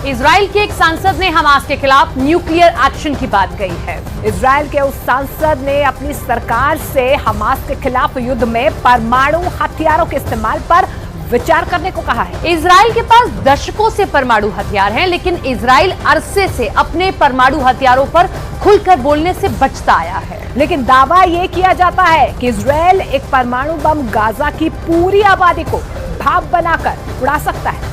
Israel के एक सांसद ने हमास के खिलाफ न्यूक्लियर एक्शन की बात कही है। इजराइल के उस सांसद ने अपनी सरकार से हमास के खिलाफ युद्ध में परमाणु हथियारों के इस्तेमाल पर विचार करने को कहा है। इजराइल के पास दशकों से परमाणु हथियार हैं, लेकिन इजराइल अरसे से अपने परमाणु हथियारों पर खुलकर बोलने से बचता आया है। लेकिन दावा यह किया जाता है कि इजराइल एक परमाणु बम गाजा की पूरी आबादी को भाप बनाकर उड़ा सकता है।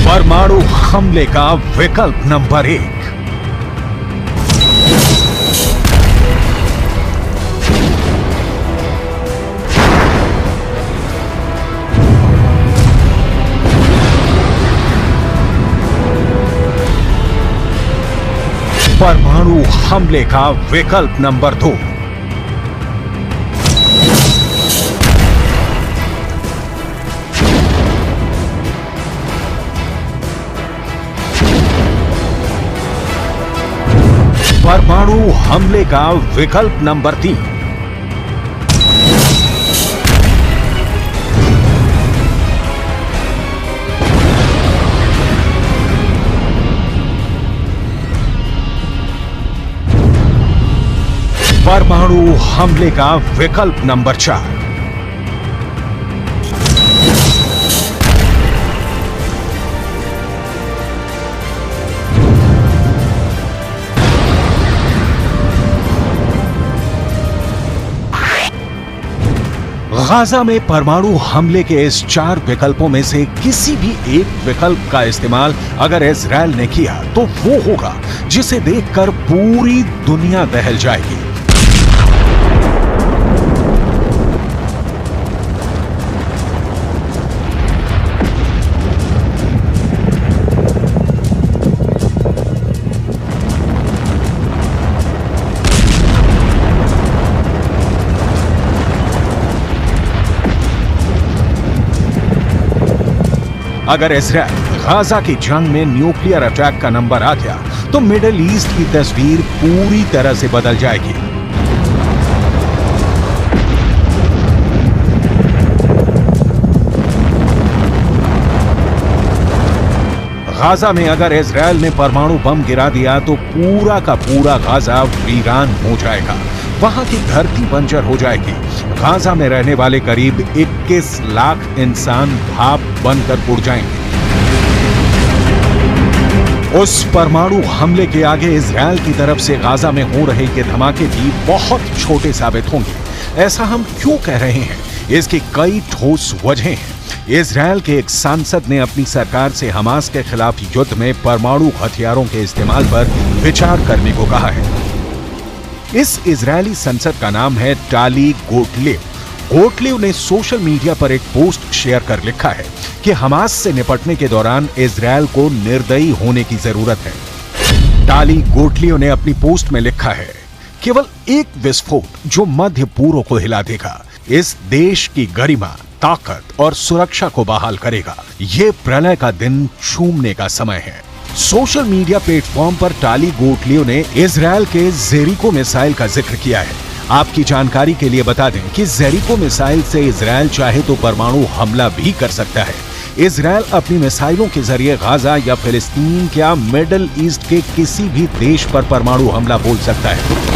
परमाणु हमले का विकल्प नंबर 1। परमाणु हमले का विकल्प नंबर 2। परमाणु हमले का विकल्प नंबर 3। परमाणु हमले का विकल्प नंबर 4। गाजा में परमाणु हमले के इस 4 विकल्पों में से किसी भी एक विकल्प का इस्तेमाल अगर इजराइल ने किया तो वो होगा जिसे देखकर पूरी दुनिया दहल जाएगी। अगर इजराइल गाजा की जंग में न्यूक्लियर अटैक का नंबर आ गया तो मिडिल ईस्ट की तस्वीर पूरी तरह से बदल जाएगी। गाजा में अगर इजराइल ने परमाणु बम गिरा दिया तो पूरा का पूरा गाजा वीरान हो जाएगा। वहां की धरती बंजर हो जाएगी। गाजा में रहने वाले करीब 21 लाख इंसान भाप बनकर उड़ जाएंगे। उस परमाणु हमले के आगे इजराइल की तरफ से गाजा में हो रहे ये धमाके भी बहुत छोटे साबित होंगे। ऐसा हम क्यों कह रहे हैं? इसकी कई ठोस वजहें हैं। इजराइल के एक सांसद ने अपनी सरकार से हमास के खिलाफ युद्ध में परमाणु हथियारों के इस्तेमाल पर विचार करने को कहा है। इस इजरायली संसद का नाम है टाली गोटलेव। गोटलेव ने सोशल मीडिया पर एक पोस्ट शेयर कर लिखा है कि हमास से निपटने के दौरान इजराइल को निर्दयी होने की जरूरत है। टाली गोटलेव ने अपनी पोस्ट में लिखा है, केवल एक विस्फोट जो मध्य पूर्व को हिला देगा, इस देश की गरिमा, ताकत और सुरक्षा को बहाल करेगा। ये प्रलय का दिन छूमने का समय है। सोशल मीडिया प्लेटफॉर्म पर टाली गोटलेव ने इजराइल के जेरिको मिसाइल का जिक्र किया है। आपकी जानकारी के लिए बता दें कि जेरिको मिसाइल से इजराइल चाहे तो परमाणु हमला भी कर सकता है। इजराइल अपनी मिसाइलों के जरिए गाजा या फिलिस्तीन या मिडिल ईस्ट के किसी भी देश पर परमाणु हमला बोल सकता है।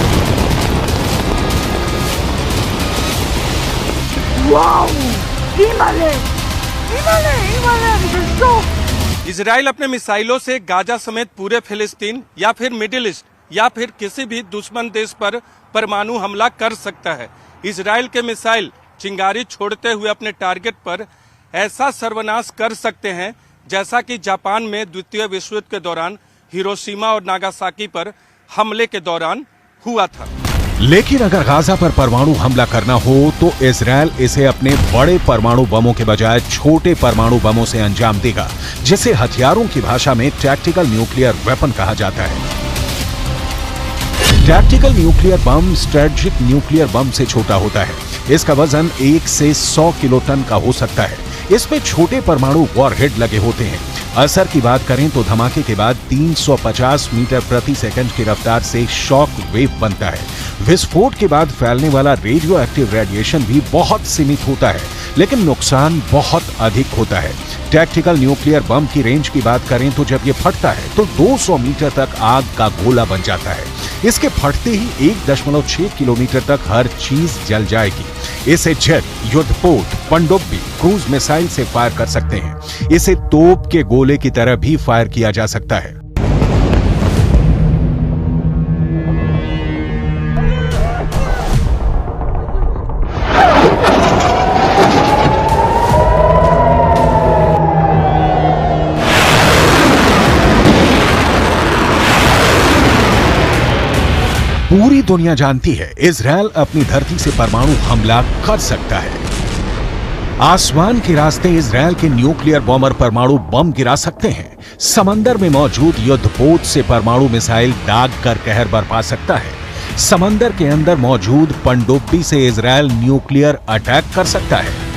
इजराइल अपने मिसाइलों से गाजा समेत पूरे फिलिस्तीन या फिर मिडिल ईस्ट या फिर किसी भी दुश्मन देश पर परमाणु हमला कर सकता है। इजराइल के मिसाइल चिंगारी छोड़ते हुए अपने टारगेट पर ऐसा सर्वनाश कर सकते हैं जैसा कि जापान में द्वितीय विश्व युद्ध के दौरान हिरोशिमा और नागासाकी पर हमले के दौरान हुआ था। लेकिन अगर गाजा पर परमाणु हमला करना हो तो इजरायल इसे अपने बड़े परमाणु बमों के बजाय छोटे परमाणु बमों से अंजाम देगा, जिसे हथियारों की भाषा में टैक्टिकल न्यूक्लियर वेपन कहा जाता है। Tactical nuclear bomb strategic nuclear bomb से छोटा होता है। इसका वजन 1 से 100 किलोटन का हो सकता है। इसमें छोटे परमाणु वॉरहेड लगे होते हैं। असर की बात करें तो धमाके के बाद 350 मीटर प्रति सेकंड की रफ्तार से शॉक वेव बनता है। विस्फोट के बाद फैलने वाला रेडियो एक्टिव रेडिएशन भी बहुत सीमित होता है, लेकिन नुकसान बहुत अधिक होता है। टैक्टिकल न्यूक्लियर बम की रेंज की बात करें तो जब ये फटता है तो 200 मीटर तक आग का गोला बन जाता है। इसके फटते ही 1.6 किलोमीटर तक हर चीज जल जाएगी। इसे जेट, युद्धपोत, पनडुब्बी, क्रूज मिसाइल से फायर कर सकते हैं। इसे तोप के गोले की तरह भी फायर किया जा सकता है। पूरी दुनिया जानती है इजरायल अपनी धरती से परमाणु हमला कर सकता है। आसमान के रास्ते इजरायल के न्यूक्लियर बॉम्बर परमाणु बम गिरा सकते हैं। समंदर में मौजूद युद्धपोत से परमाणु मिसाइल दाग कर कहर बरपा सकता है। समंदर के अंदर मौजूद पनडुब्बी से इजरायल न्यूक्लियर अटैक कर सकता है।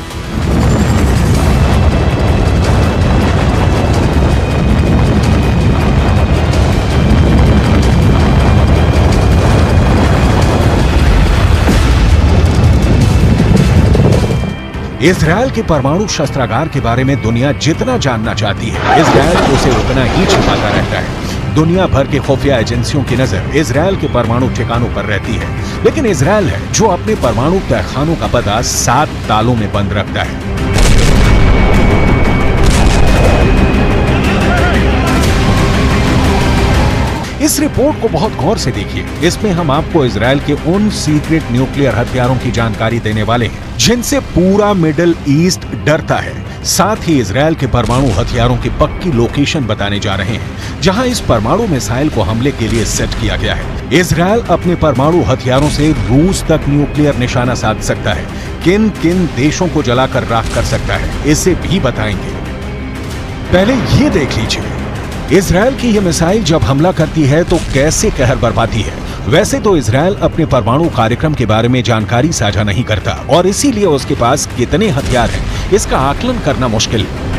इजरायल के परमाणु शस्त्रागार के बारे में दुनिया जितना जानना चाहती है, इजरायल उसे उतना ही छिपाता रहता है। दुनिया भर के खुफिया एजेंसियों की नजर इजरायल के परमाणु ठिकानों पर रहती है, लेकिन इजरायल है जो अपने परमाणु तहखानों का पता 7 तालों में बंद रखता है। इस रिपोर्ट को बहुत गौर से देखिए। इसमें हम आपको इजरायल के उन सीक्रेट न्यूक्लियर हथियारों की जानकारी देने वाले हैं जिनसे पूरा मिडिल ईस्ट डरता है। साथ ही इजरायल के परमाणु हथियारों की पक्की लोकेशन बताने जा रहे हैं जहां इस परमाणु मिसाइल को हमले के लिए सेट किया गया है। इजरायल अपने परमाणु हथियारों से रूस तक न्यूक्लियर निशाना साध सकता है। किन किन देशों को जलाकर राख कर सकता है, इसे भी बताएंगे। पहले ये देख लीजिए, इजरायल की यह मिसाइल जब हमला करती है तो कैसे कहर बरपाती है। वैसे तो इजरायल अपने परमाणु कार्यक्रम के बारे में जानकारी साझा नहीं करता और इसीलिए उसके पास कितने हथियार हैं, इसका आकलन करना मुश्किल है।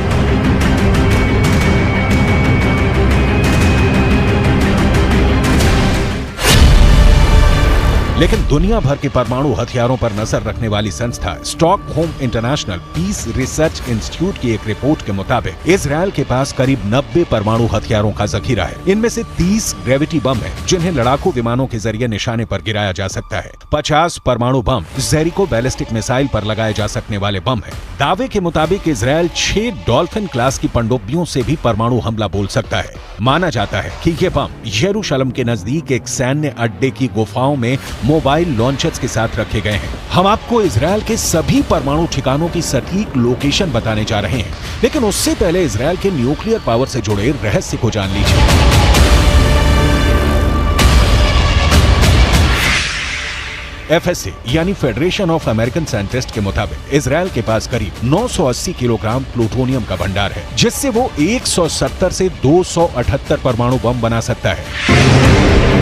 लेकिन दुनिया भर के परमाणु हथियारों पर नजर रखने वाली संस्था Stockholm International Peace Research Institute की एक रिपोर्ट के मुताबिक इजरायल के पास करीब 90 परमाणु हथियारों का जखीरा है। इनमें से 30 ग्रेविटी बम है जिन्हें लड़ाकू विमानों के जरिए निशाने पर गिराया जा सकता है। 50 परमाणु बम जेरिको बैलिस्टिक मिसाइल पर लगाए जा सकने वाले बम है। दावे के मुताबिक इजरायल 6 डॉल्फिन क्लास की पनडुब्बियों से भी परमाणु हमला बोल सकता है। माना जाता है कि ये बम यरूशलेम के नजदीक एक सैन्य अड्डे की गुफाओं में मोबाइल लॉन्चर्स के साथ रखे गए हैं। हम आपको इजरायल के सभी परमाणु ठिकानों की सटीक लोकेशन बताने जा रहे हैं, लेकिन उससे पहले इजरायल के न्यूक्लियर पावर से जुड़े रहस्य को जान लीजिए। FSA यानी फेडरेशन ऑफ अमेरिकन साइंटिस्ट के मुताबिक इजरायल के पास करीब 980 किलोग्राम प्लूटोनियम का भंडार है, जिससे वो 170 से 278 परमाणु बम बना सकता है।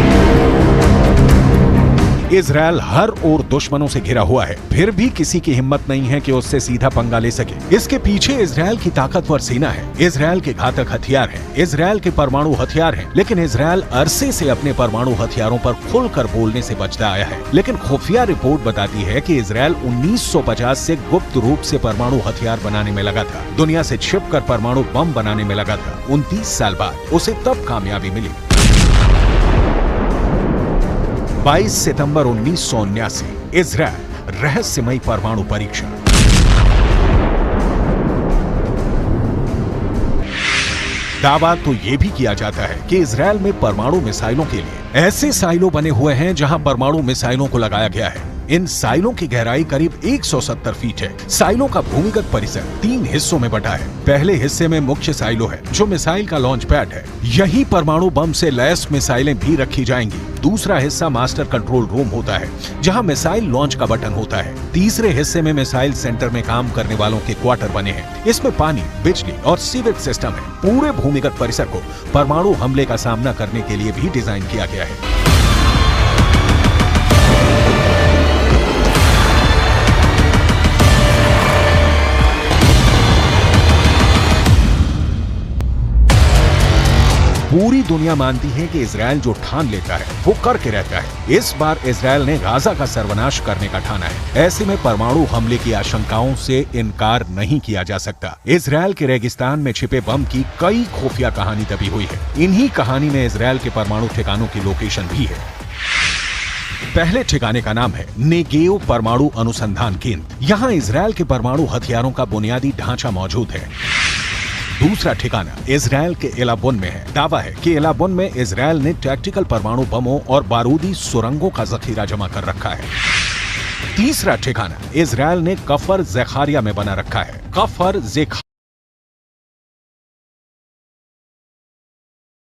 इजरायल हर ओर दुश्मनों से घिरा हुआ है, फिर भी किसी की हिम्मत नहीं है कि उससे सीधा पंगा ले सके। इसके पीछे इजरायल की ताकतवर सेना है, इजरायल के घातक हथियार हैं, इजरायल के परमाणु हथियार हैं, लेकिन इजरायल अरसे से अपने परमाणु हथियारों पर खुलकर बोलने से बचता आया है। लेकिन खुफिया रिपोर्ट बताती है कि इजरायल 1950 से गुप्त रूप से परमाणु हथियार बनाने में लगा था, दुनिया से छिपकर परमाणु बम बनाने में लगा था। 29 साल बाद उसे तब कामयाबी मिली। 22 सितंबर 1979 इजरायल रहस्यमयी परमाणु परीक्षण। दावा तो यह भी किया जाता है कि इजरायल में परमाणु मिसाइलों के लिए ऐसे साइलो बने हुए हैं जहां परमाणु मिसाइलों को लगाया गया है। इन साइलों की गहराई करीब 170 फीट है। साइलों का भूमिगत परिसर 3 हिस्सों में बटा है। पहले हिस्से में मुख्य साइलो है जो मिसाइल का लॉन्च पैड है। यही परमाणु बम से लैस मिसाइलें भी रखी जाएंगी। दूसरा हिस्सा मास्टर कंट्रोल रूम होता है, जहां मिसाइल लॉन्च का बटन होता है। तीसरे हिस्से में मिसाइल सेंटर में काम करने वालों के क्वार्टर बने हैं। इसमें पानी, बिजली और सीवेज सिस्टम है। पूरे भूमिगत परिसर को परमाणु हमले का सामना करने के लिए भी डिजाइन किया गया है। पूरी दुनिया मानती है कि इजराइल जो ठान लेता है वो करके रहता है। इस बार इजराइल ने गाजा का सर्वनाश करने का ठाना है। ऐसे में परमाणु हमले की आशंकाओं से इनकार नहीं किया जा सकता। इजराइल के रेगिस्तान में छिपे बम की कई खुफिया कहानी दबी हुई है। इन्हीं कहानी में इजराइल के परमाणु ठिकानों की लोकेशन भी है। पहले ठिकाने का नाम है नेगेव परमाणु अनुसंधान केंद्र। यहाँ इजराइल के परमाणु हथियारों का बुनियादी ढांचा मौजूद है। दूसरा ठिकाना इजराइल के एलाबोन में है। दावा है कि एलाबोन में इजराइल ने टैक्टिकल परमाणु बमों और बारूदी सुरंगों का जखीरा जमा कर रखा है। तीसरा ठिकाना इजराइल ने कफर ज़ेखारिया में बना रखा है। कफर ज़ेखारिया